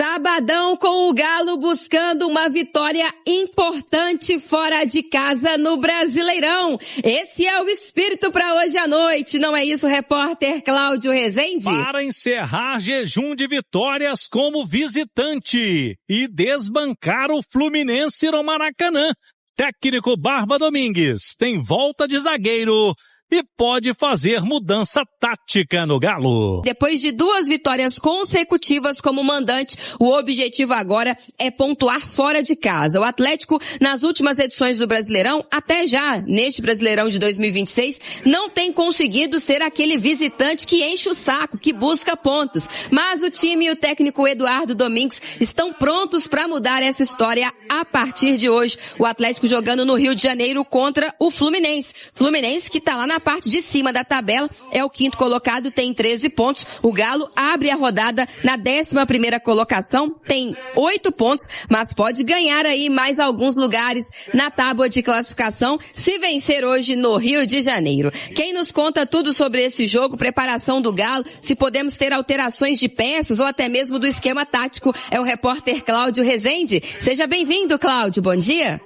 Sabadão com o Galo buscando uma vitória importante fora de casa no Brasileirão. Esse é o espírito para hoje à noite, não é isso, repórter Cláudio Rezende? Para encerrar jejum de vitórias como visitante e desbancar o Fluminense no Maracanã. Técnico Barba Domingues tem volta de zagueiro e pode fazer mudança tática no Galo. Depois de 2 vitórias consecutivas como mandante, o objetivo agora é pontuar fora de casa. O Atlético, nas últimas edições do Brasileirão, até já neste Brasileirão de 2026, não tem conseguido ser aquele visitante que enche o saco, que busca pontos. Mas o time e o técnico Eduardo Domingues estão prontos para mudar essa história a partir de hoje. O Atlético jogando no Rio de Janeiro contra o Fluminense. Fluminense que está lá na parte de cima da tabela, é o 5º colocado, tem 13 pontos. O Galo abre a rodada na 11ª colocação, tem 8 pontos, mas pode ganhar aí mais alguns lugares na tábua de classificação se vencer hoje no Rio de Janeiro. Quem nos conta tudo sobre esse jogo, preparação do Galo, se podemos ter alterações de peças ou até mesmo do esquema tático, é o repórter Cláudio Rezende. Seja bem-vindo, Cláudio, bom dia.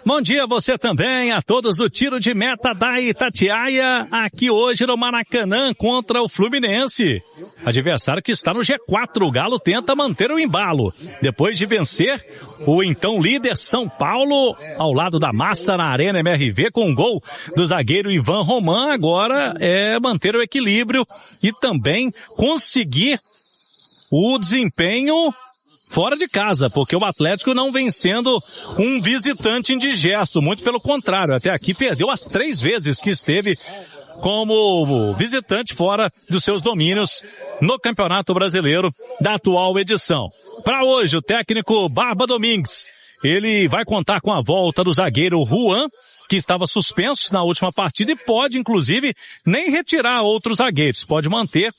Bom dia a você também, a todos do Tiro de Meta da Itatiaia, aqui hoje no Maracanã contra o Fluminense. Adversário que está no G4, o Galo tenta manter o embalo. Depois de vencer o então líder São Paulo, ao lado da massa na Arena MRV, com um gol do zagueiro Ivan Roman, agora é manter o equilíbrio e também conseguir o desempenho fora de casa, porque o Atlético não vem sendo um visitante indigesto, muito pelo contrário, até aqui perdeu as 3 vezes que esteve como visitante fora dos seus domínios no Campeonato Brasileiro da atual edição. Para hoje, o técnico Barba Domingues, ele vai contar com a volta do zagueiro Juan, que estava suspenso na última partida e pode, inclusive, nem retirar outros zagueiros, pode manter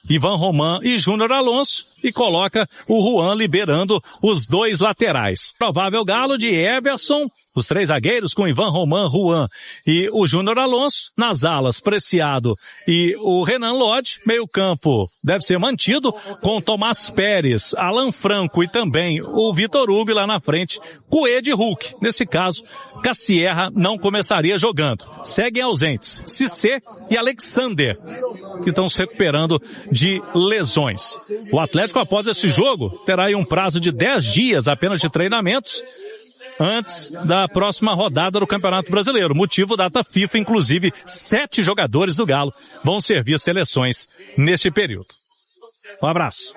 Ivan Roman e Júnior Alonso e coloca o Juan liberando os 2 laterais. Provável Galo de Everson, os 3 zagueiros com Ivan Roman, Juan e o Júnior Alonso. Nas alas, Preciado e o Renan Lodge. Meio campo deve ser mantido com Tomás Pérez, Alan Franco e também o Vitor Hugo lá na frente, Coelho e Hulk. Nesse caso, Cassierra não começaria jogando. Seguem ausentes Cissé e Alexander, que estão se recuperando de lesões. O Atlético, após esse jogo, terá aí um prazo de 10 dias apenas de treinamentos antes da próxima rodada do Campeonato Brasileiro. Motivo data FIFA, inclusive 7 jogadores do Galo vão servir seleções neste período. Um abraço.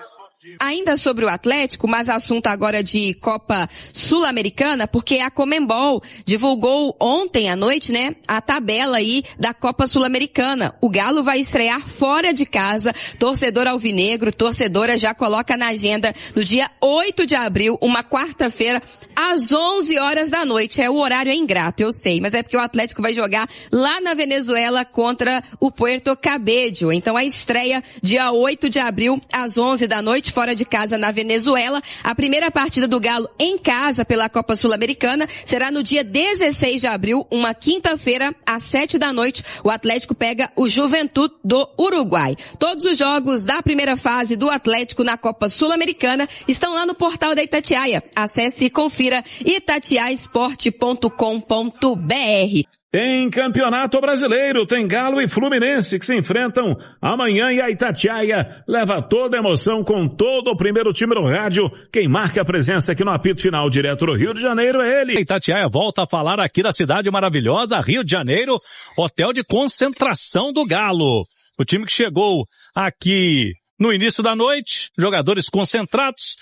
Ainda sobre o Atlético, mas assunto agora de Copa Sul-Americana, porque a Conmebol divulgou ontem à noite, né, a tabela aí da Copa Sul-Americana. O Galo vai estrear fora de casa, torcedor alvinegro, torcedora já coloca na agenda no dia 8 de abril, uma quarta-feira, às 11 horas da noite. O horário é ingrato, eu sei, mas é porque o Atlético vai jogar lá na Venezuela contra o Puerto Cabello. Então a estreia dia 8 de abril, às 11 da noite, fora de casa na Venezuela. A primeira partida do Galo em casa pela Copa Sul-Americana será no dia 16 de abril, uma quinta-feira, às 7 da noite. O Atlético pega o Juventud do Uruguai. Todos os jogos da primeira fase do Atlético na Copa Sul-Americana estão lá no portal da Itatiaia. Acesse e confira itatiaesporte.com.br. Tem Campeonato Brasileiro, tem Galo e Fluminense que se enfrentam amanhã e a Itatiaia leva toda a emoção com todo o primeiro time do rádio. Quem marca a presença aqui no apito final direto do Rio de Janeiro é ele. Itatiaia volta a falar aqui da cidade maravilhosa, Rio de Janeiro, hotel de concentração do Galo. O time que chegou aqui no início da noite, jogadores concentrados.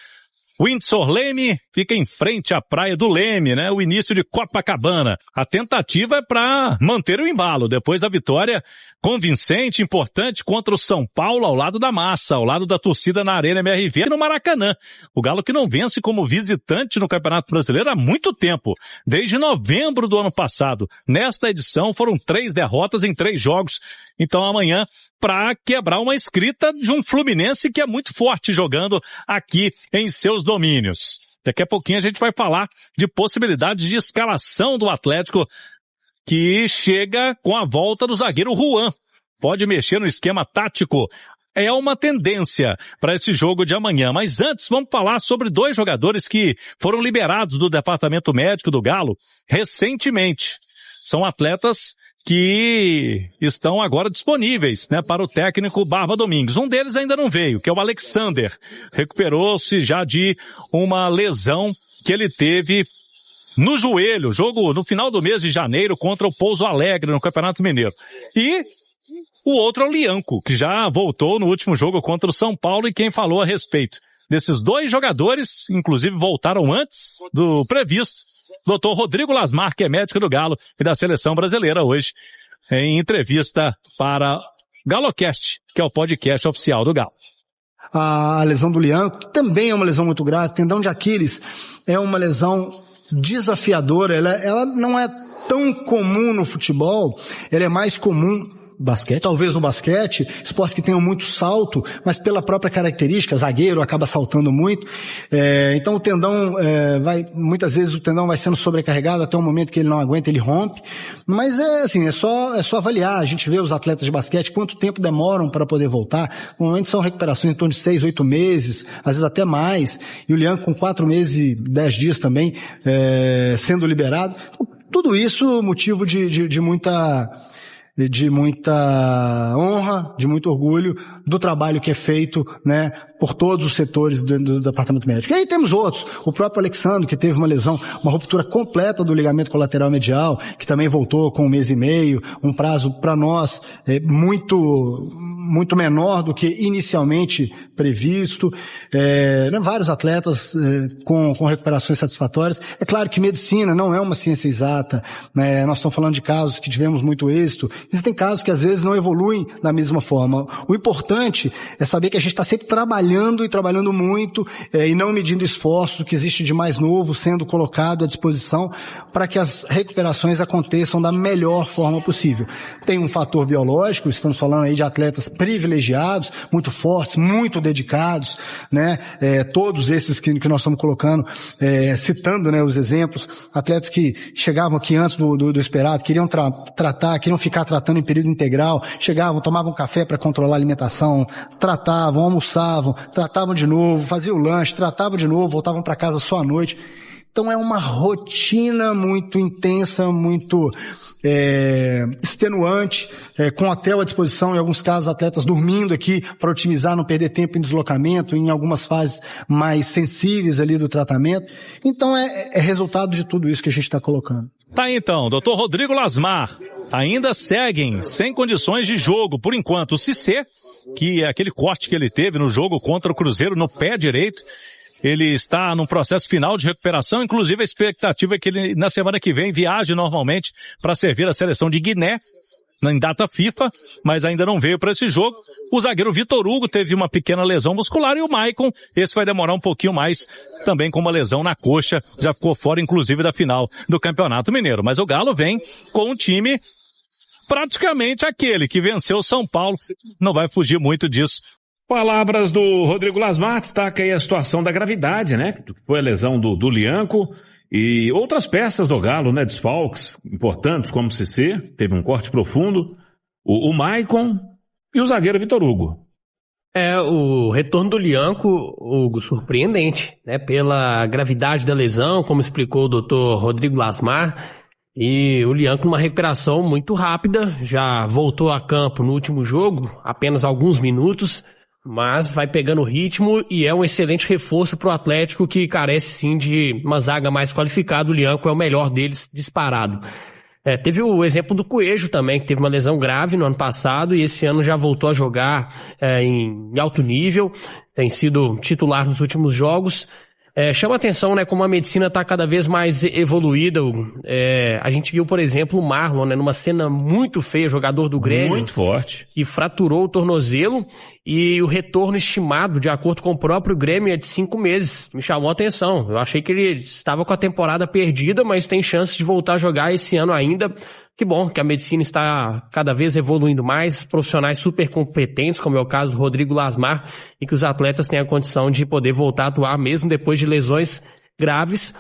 Windsor Leme fica em frente à Praia do Leme, né? O início de Copacabana. A tentativa é para manter o embalo depois da vitória convincente, importante contra o São Paulo ao lado da massa, ao lado da torcida na Arena MRV e no Maracanã. O Galo que não vence como visitante no Campeonato Brasileiro há muito tempo, desde novembro do ano passado. Nesta edição foram 3 derrotas em 3 jogos. Então amanhã, para quebrar uma escrita de um Fluminense que é muito forte jogando aqui em seus domínios. Daqui a pouquinho a gente vai falar de possibilidades de escalação do Atlético, que chega com a volta do zagueiro Juan. Pode mexer no esquema tático é uma tendência para esse jogo de amanhã. Mas antes, vamos falar sobre 2 jogadores que foram liberados do departamento médico do Galo recentemente. São atletas que estão agora disponíveis, né, para o técnico Barba Domingues. Um deles ainda não veio, que é o Alexander. Recuperou-se já de uma lesão que ele teve no joelho, jogo no final do mês de janeiro contra o Pouso Alegre no Campeonato Mineiro. E o outro é o Lianco, que já voltou no último jogo contra o São Paulo, e quem falou a respeito desses 2 jogadores, inclusive voltaram antes do previsto, Dr. Rodrigo Lasmar, que é médico do Galo e da Seleção Brasileira, hoje em entrevista para Galocast, que é o podcast oficial do Galo. A lesão do Lianco, que também é uma lesão muito grave, tendão de Aquiles, é uma lesão desafiadora, ela não é tão comum no futebol, ela é mais comum basquete, talvez no basquete, esportes que tenham muito salto, mas pela própria característica, zagueiro acaba saltando muito, então o tendão muitas vezes o tendão vai sendo sobrecarregado até um momento que ele não aguenta, ele rompe, mas é só avaliar, a gente vê os atletas de basquete, quanto tempo demoram para poder voltar, normalmente são recuperações em torno de 6, 8 meses, às vezes até mais, e o Lianco com 4 meses e 10 dias também, sendo liberado, tudo isso motivo de muita honra, de muito orgulho do trabalho que é feito, né, por todos os setores do departamento médico. E aí temos outros, o próprio Alexandre, que teve uma lesão, uma ruptura completa do ligamento colateral medial, que também voltou com 1 mês e meio, um prazo para nós muito menor do que inicialmente previsto, vários atletas com recuperações satisfatórias. É claro que medicina não é uma ciência exata, né? Nós estamos falando de casos que tivemos muito êxito, existem casos que às vezes não evoluem da mesma forma. O importante é saber que a gente está sempre trabalhando muito, e não medindo esforço que existe de mais novo sendo colocado à disposição para que as recuperações aconteçam da melhor forma possível. Tem um fator biológico, estamos falando aí de atletas privilegiados, muito fortes, muito dedicados, né? Todos esses que nós estamos colocando, citando, né, os exemplos, atletas que chegavam aqui antes do esperado, queriam queriam ficar tratando em período integral, chegavam, tomavam café para controlar a alimentação, tratavam, almoçavam, tratavam de novo, faziam o lanche, tratavam de novo, voltavam para casa só à noite. Então é uma rotina muito intensa, muito extenuante, com hotel à disposição, em alguns casos atletas dormindo aqui para otimizar, não perder tempo em deslocamento, em algumas fases mais sensíveis ali do tratamento. Então é resultado de tudo isso que a gente está colocando. Tá aí então, Dr. Rodrigo Lasmar. Ainda seguem sem condições de jogo, por enquanto, o Cissé, que é aquele corte que ele teve no jogo contra o Cruzeiro no pé direito. Ele está num processo final de recuperação, inclusive a expectativa é que ele, na semana que vem, viaje normalmente para servir a seleção de Guiné, em data FIFA, mas ainda não veio para esse jogo. O zagueiro Vitor Hugo teve uma pequena lesão muscular e o Maicon, esse vai demorar um pouquinho mais, também com uma lesão na coxa, já ficou fora inclusive da final do Campeonato Mineiro. Mas o Galo vem com um time praticamente aquele que venceu o São Paulo, não vai fugir muito disso. Palavras do Rodrigo Lasmar, destaca aí a situação da gravidade, né? Que foi a lesão do Lianco e outras peças do Galo, né? Desfalques importantes como o Cissé, teve um corte profundo, o Maicon e o zagueiro Vitor Hugo. O retorno do Lianco, Hugo, surpreendente, né? Pela gravidade da lesão, como explicou o doutor Rodrigo Lasmar, e o Lianco numa recuperação muito rápida, já voltou a campo no último jogo, apenas alguns minutos, mas vai pegando ritmo e é um excelente reforço para o Atlético, que carece sim de uma zaga mais qualificada. O Lianco é o melhor deles disparado. Teve o exemplo do Coelho também, que teve uma lesão grave no ano passado e esse ano já voltou a jogar em alto nível, tem sido titular nos últimos jogos. Chama atenção, né, como a medicina está cada vez mais evoluída. A gente viu, por exemplo, o Marlon, né, numa cena muito feia, jogador do Grêmio. Muito forte. Que fraturou o tornozelo e o retorno estimado, de acordo com o próprio Grêmio, é de 5 meses. Me chamou a atenção. Eu achei que ele estava com a temporada perdida, mas tem chance de voltar a jogar esse ano ainda. Que bom que a medicina está cada vez evoluindo mais, profissionais super competentes, como é o caso do Rodrigo Lasmar, e que os atletas têm a condição de poder voltar a atuar mesmo depois de lesões graves.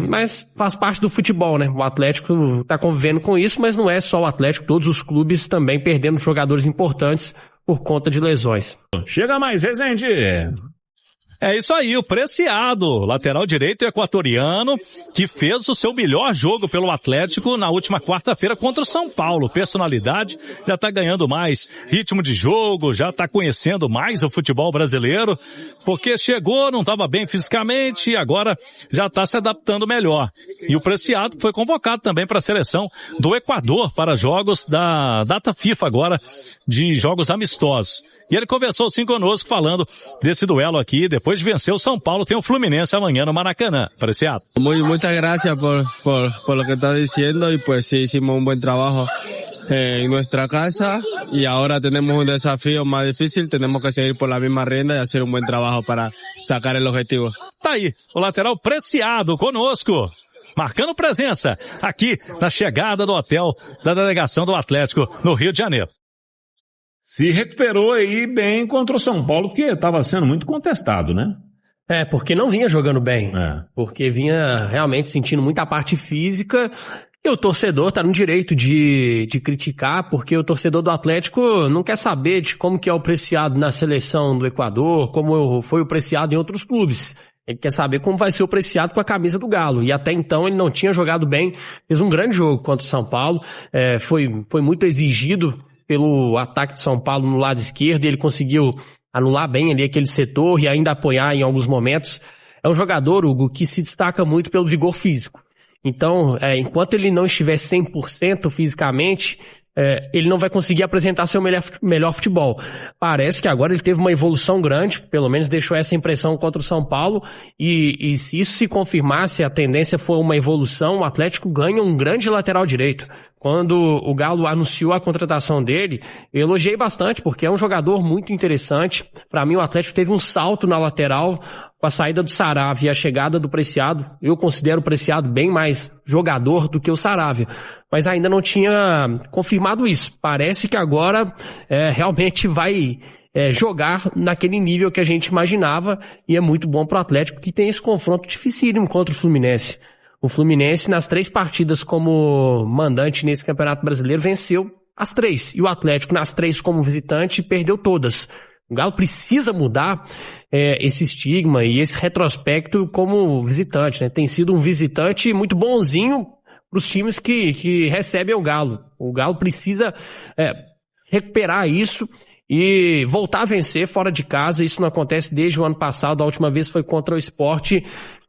Mas faz parte do futebol, né? O Atlético está convivendo com isso, mas não é só o Atlético, todos os clubes também perdendo jogadores importantes, por conta de lesões. Chega mais, Rezende. É isso aí, o Preciado, lateral direito equatoriano, que fez o seu melhor jogo pelo Atlético na última quarta-feira contra o São Paulo. Personalidade, já tá ganhando mais ritmo de jogo, já tá conhecendo mais o futebol brasileiro, porque chegou, não estava bem fisicamente e agora já tá se adaptando melhor. E o Preciado foi convocado também para a seleção do Equador para jogos da data FIFA agora, de jogos amistosos. E ele conversou sim conosco falando desse duelo aqui, depois de vencer o São Paulo, tem o Fluminense amanhã no Maracanã. Preciado. Muchas gracias por lo que está diciendo y pues sí hicimos un buen trabajo en nuestra casa y ahora tenemos un desafío más difícil, tenemos que seguir por la misma rienda y hacer un buen trabajo para sacar el objetivo. Tá aí, o lateral Preciado conosco, marcando presença aqui na chegada do hotel da delegação do Atlético no Rio de Janeiro. Se recuperou aí bem contra o São Paulo, porque estava sendo muito contestado, né? Porque não vinha jogando bem. Porque vinha realmente sentindo muita parte física. E o torcedor tá no direito de criticar, porque o torcedor do Atlético não quer saber de como que é o Preciado na seleção do Equador, como foi o Preciado em outros clubes. Ele quer saber como vai ser o Preciado com a camisa do Galo. E até então ele não tinha jogado bem. Fez um grande jogo contra o São Paulo. Foi muito exigido pelo ataque de São Paulo no lado esquerdo, e ele conseguiu anular bem ali aquele setor e ainda apoiar em alguns momentos. É um jogador, Hugo, que se destaca muito pelo vigor físico. Então, enquanto ele não estiver 100% fisicamente, ele não vai conseguir apresentar seu melhor futebol. Parece que agora ele teve uma evolução grande, pelo menos deixou essa impressão contra o São Paulo, e se isso se confirmar, se a tendência for uma evolução, o Atlético ganha um grande lateral direito. Quando o Galo anunciou a contratação dele, eu elogiei bastante, porque é um jogador muito interessante. Para mim, o Atlético teve um salto na lateral com a saída do Saravia e a chegada do Preciado. Eu considero o Preciado bem mais jogador do que o Saravia, mas ainda não tinha confirmado isso. Parece que agora realmente vai jogar naquele nível que a gente imaginava, e é muito bom para o Atlético, que tem esse confronto dificílimo contra o Fluminense. O Fluminense, nas 3 partidas como mandante nesse Campeonato Brasileiro, venceu as 3. E o Atlético, nas 3 como visitante, perdeu todas. O Galo precisa mudar esse estigma e esse retrospecto como visitante, né? Tem sido um visitante muito bonzinho para os times que recebem o Galo. O Galo precisa recuperar isso e voltar a vencer fora de casa. Isso não acontece desde o ano passado. A última vez foi contra o Sport.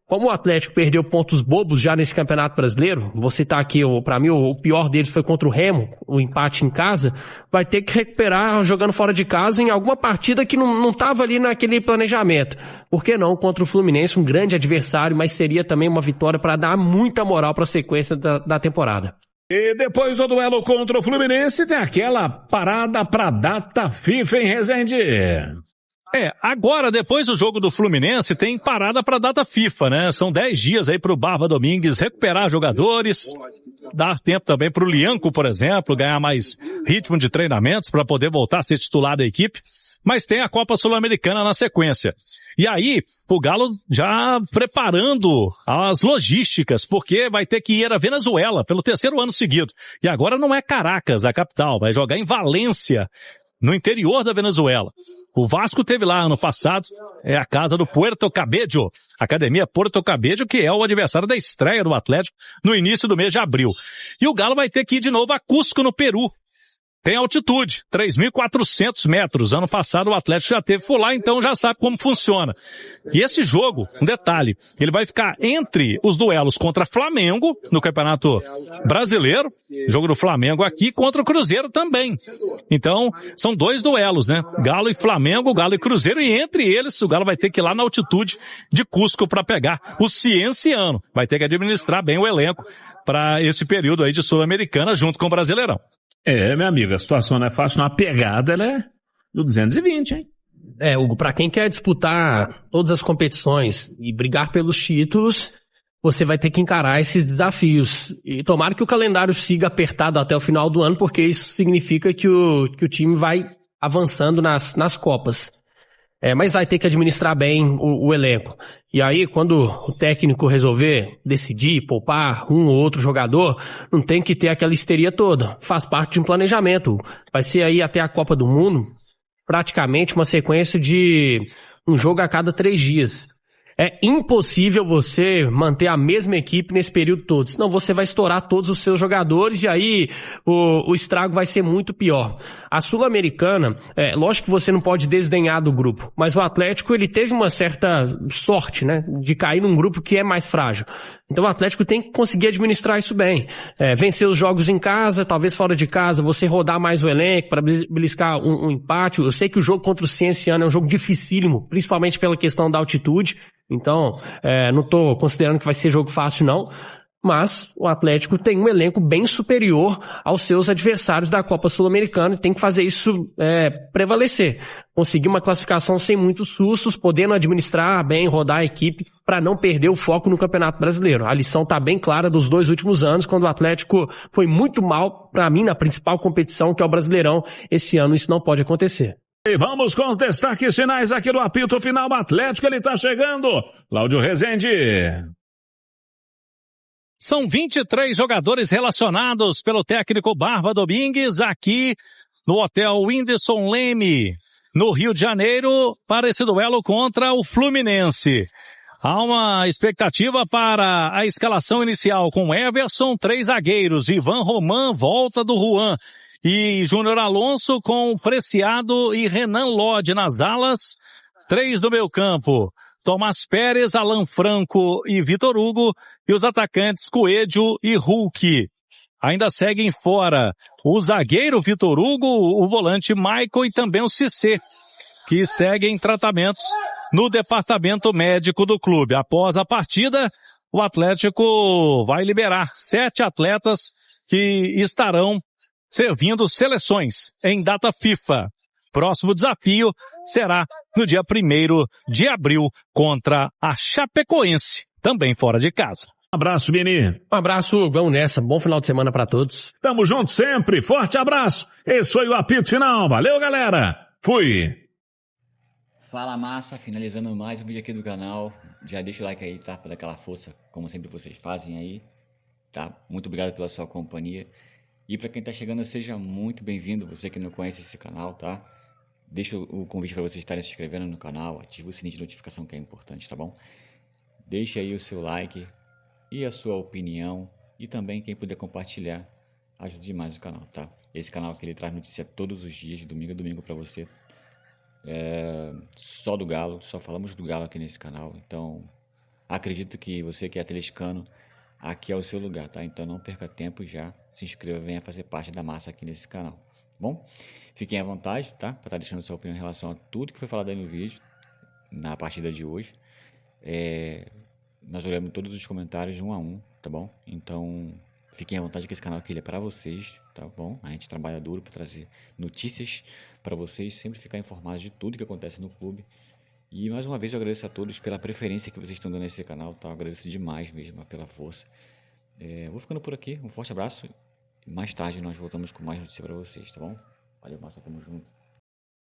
Como o Atlético perdeu pontos bobos já nesse Campeonato Brasileiro, vou citar aqui, para mim o pior deles foi contra o Remo, o empate em casa, vai ter que recuperar jogando fora de casa em alguma partida que não estava ali naquele planejamento. Por que não contra o Fluminense, um grande adversário, mas seria também uma vitória para dar muita moral para a sequência da temporada. E depois do duelo contra o Fluminense, tem aquela parada para data FIFA, hein, Rezende? Agora, depois do jogo do Fluminense, tem parada para data FIFA, né? São 10 dias aí pro Barba Domingues recuperar jogadores, dar tempo também pro Lianco, por exemplo, ganhar mais ritmo de treinamentos para poder voltar a ser titular da equipe. Mas tem a Copa Sul-Americana na sequência. E aí, o Galo já preparando as logísticas, porque vai ter que ir à Venezuela pelo 3º ano seguido. E agora não é Caracas, a capital, vai jogar em Valência, no interior da Venezuela. O Vasco teve lá ano passado, é a casa do Puerto Cabello, Academia Puerto Cabello, que é o adversário da estreia do Atlético no início do mês de abril. E o Galo vai ter que ir de novo a Cusco, no Peru. Tem altitude, 3.400 metros. Ano passado o Atlético já teve por lá, então já sabe como funciona. E esse jogo, um detalhe, ele vai ficar entre os duelos contra Flamengo, no Campeonato Brasileiro, jogo do Flamengo aqui, contra o Cruzeiro também. Então, são 2 duelos, né? Galo e Flamengo, Galo e Cruzeiro, e entre eles o Galo vai ter que ir lá na altitude de Cusco para pegar o Cienciano. Vai ter que administrar bem o elenco para esse período aí de Sul-Americana junto com o Brasileirão. Meu amigo, a situação não é fácil, não. A pegada, ela é do 220, hein? Hugo, pra quem quer disputar todas as competições e brigar pelos títulos, você vai ter que encarar esses desafios. E tomara que o calendário siga apertado até o final do ano, porque isso significa que o time vai avançando nas Copas. Mas vai ter que administrar bem o elenco. E aí, quando o técnico resolver decidir poupar um ou outro jogador, não tem que ter aquela histeria toda. Faz parte de um planejamento. Vai ser aí até a Copa do Mundo. praticamente uma sequência de um jogo a cada 3 dias. É impossível você manter a mesma equipe nesse período todo, senão você vai estourar todos os seus jogadores e aí o estrago vai ser muito pior. A Sul-Americana, lógico que você não pode desdenhar do grupo, mas o Atlético ele teve uma certa sorte, né, de cair num grupo que é mais frágil. Então o Atlético tem que conseguir administrar isso bem. Vencer os jogos em casa, talvez fora de casa, você rodar mais o elenco para beliscar um empate. Eu sei que o jogo contra o Cienciano é um jogo dificílimo, principalmente pela questão da altitude. Então, não estou considerando que vai ser jogo fácil não, mas o Atlético tem um elenco bem superior aos seus adversários da Copa Sul-Americana e tem que fazer isso prevalecer. Conseguir uma classificação sem muitos sustos, podendo administrar bem, rodar a equipe para não perder o foco no Campeonato Brasileiro. A lição está bem clara dos 2 últimos anos, quando o Atlético foi muito mal, para mim, na principal competição, que é o Brasileirão. Esse ano isso não pode acontecer. E vamos com os destaques finais aqui do apito final. O Atlético, ele tá chegando. Cláudio Rezende. São 23 jogadores relacionados pelo técnico Barba Domingues aqui no Hotel Whindersson Leme, no Rio de Janeiro, para esse duelo contra o Fluminense. Há uma expectativa para a escalação inicial com Everson, 3 zagueiros, Ivan Roman, volta do Juan, e Júnior Alonso com Preciado e Renan Lodge nas alas, 3 do meio campo, Tomás Pérez, Alan Franco e Vitor Hugo, e os atacantes Coelho e Hulk. Ainda seguem fora o zagueiro Vitor Hugo, o volante Michael e também o Cissé, que seguem tratamentos no departamento médico do clube. Após a partida, o Atlético vai liberar 7 atletas que estarão servindo seleções em data FIFA. Próximo desafio será no dia 1º de abril contra a Chapecoense, também fora de casa. Um abraço, Vini. Um abraço, vamos nessa. Bom final de semana para todos. Tamo junto sempre. Forte abraço. Esse foi o apito final. Valeu, galera. Fui. Fala, massa. Finalizando mais um vídeo aqui do canal. Já deixa o like aí, tá? Pra dar aquela força, como sempre vocês fazem aí, tá? Muito obrigado pela sua companhia. E para quem tá chegando, seja muito bem-vindo. Você que não conhece esse canal, tá? Deixa o convite para vocês estarem se inscrevendo no canal. Ativa o sininho de notificação que é importante, tá bom? Deixe aí o seu like e a sua opinião. E também quem puder compartilhar, ajuda demais o canal, tá? Esse canal aqui ele traz notícia todos os dias, de domingo a domingo para você. Só do Galo, só falamos do Galo aqui nesse canal. Então, acredito que você que é atleticano, aqui é o seu lugar, tá? Então não perca tempo e já se inscreva, venha fazer parte da massa aqui nesse canal, tá bom? Fiquem à vontade, tá? Para estar deixando sua opinião em relação a tudo que foi falado aí no vídeo, na partida de hoje. Nós olhamos todos os comentários um a um, tá bom? Então fiquem à vontade que esse canal aqui ele é para vocês, tá bom? A gente trabalha duro para trazer notícias para vocês, sempre ficar informados de tudo que acontece no clube. E mais uma vez eu agradeço a todos pela preferência que vocês estão dando nesse canal, tá? Eu agradeço demais mesmo pela força. Vou ficando por aqui, um forte abraço. Mais tarde nós voltamos com mais notícias para vocês, tá bom? Valeu, massa, tamo junto.